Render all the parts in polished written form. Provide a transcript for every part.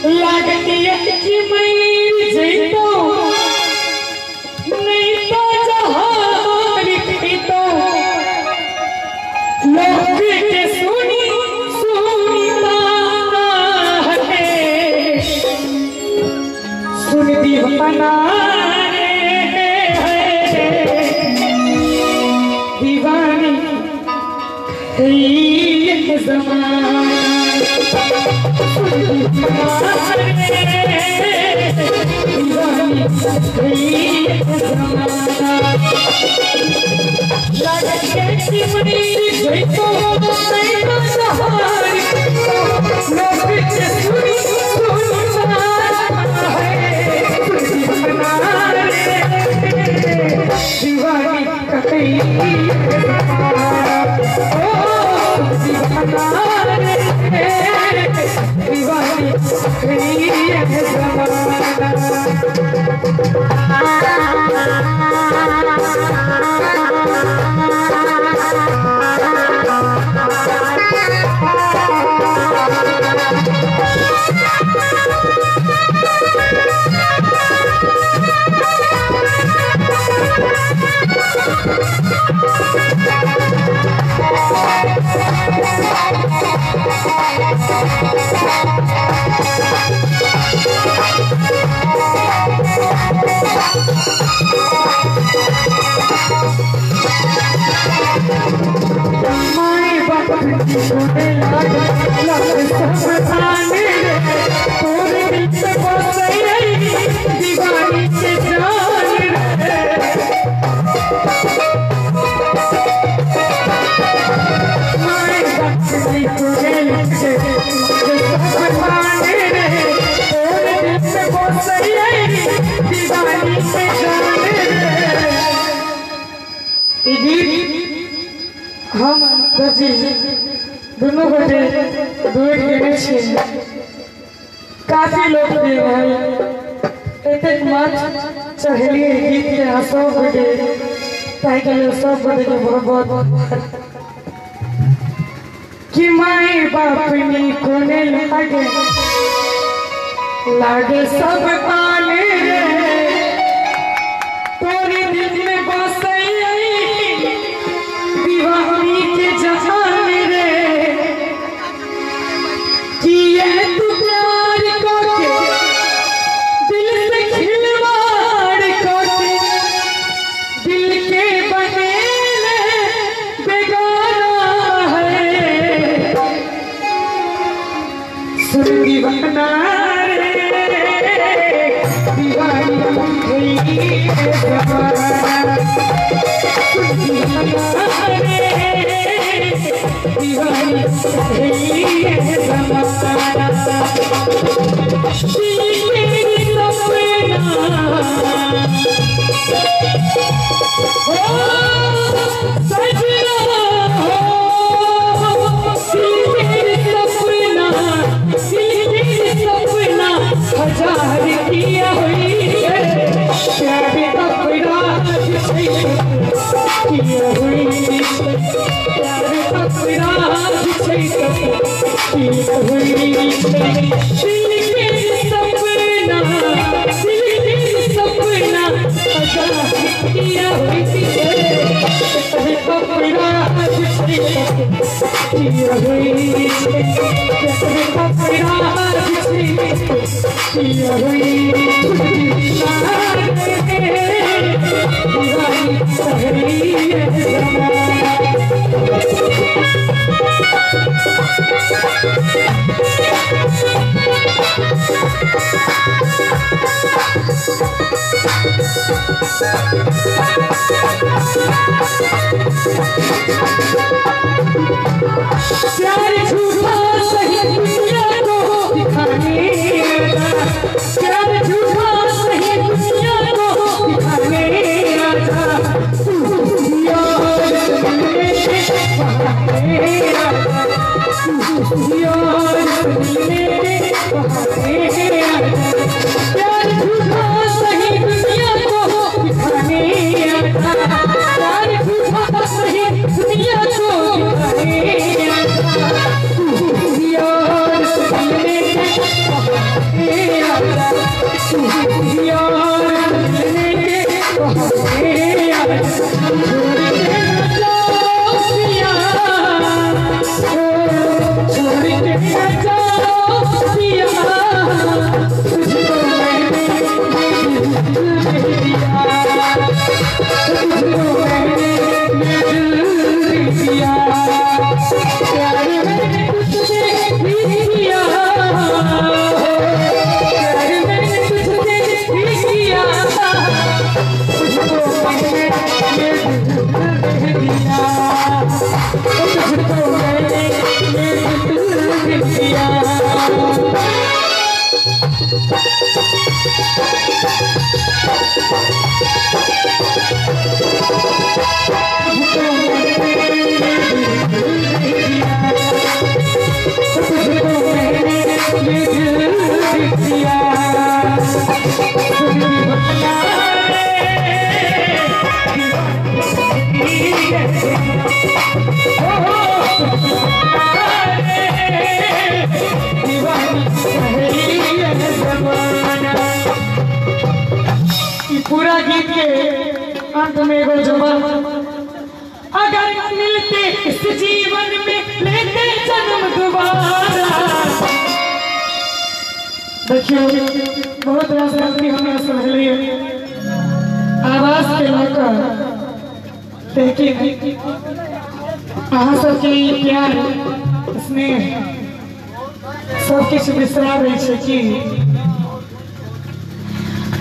लागती है कि मैं जीतो नहीं तो जहां लिखी तो लोग के सुनी सुनी है सुन दी बना दीवानी ये जमाना हम दोनों बड़े डुएट गाने छे काफी लोग दे भाई एक मंच चढ़ली गीत के हंसो बड़े ताई के सब बड़े के बहुत बहुत कि माई बाप नी कोने लागे सब आने तोरे दिल में बसे दीवानी के जहान रे कि ये तू प्यार करके दिल से खिलवाड़ करके दिल के बने बेगाना है सुन दीवाना दीवानी पूरा गीत के अंत में एगो जवाब, अगर मिलते इस जीवन में लेते जन्म दोबारा। देखियो बहुत रास गलती हमें समझलिए आवाज के लेकर, लेकिन अहाँ सबके प्यार स्नेह सब कुछ बिसरा रही है कि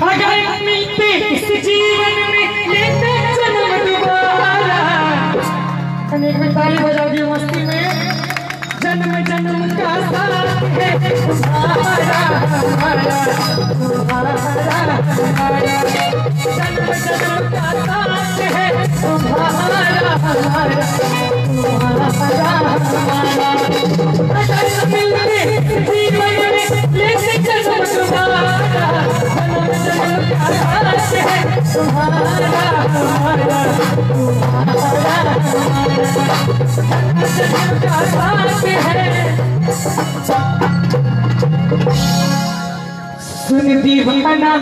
अगर मिलते इस जीवन में लेते जन्म दोबारा। अनेक में ताली बजा दी मस्ती में। जन्म जन्म का साथ है तुम्हारा हमारा, तुम्हारा हमारा। जन्म जन्म का साथ है तुम्हारा हमारा, तुम्हारा हमारा। अगर मिलते इस जीवन में लेते जन्म दोबारा। सुन दीवाना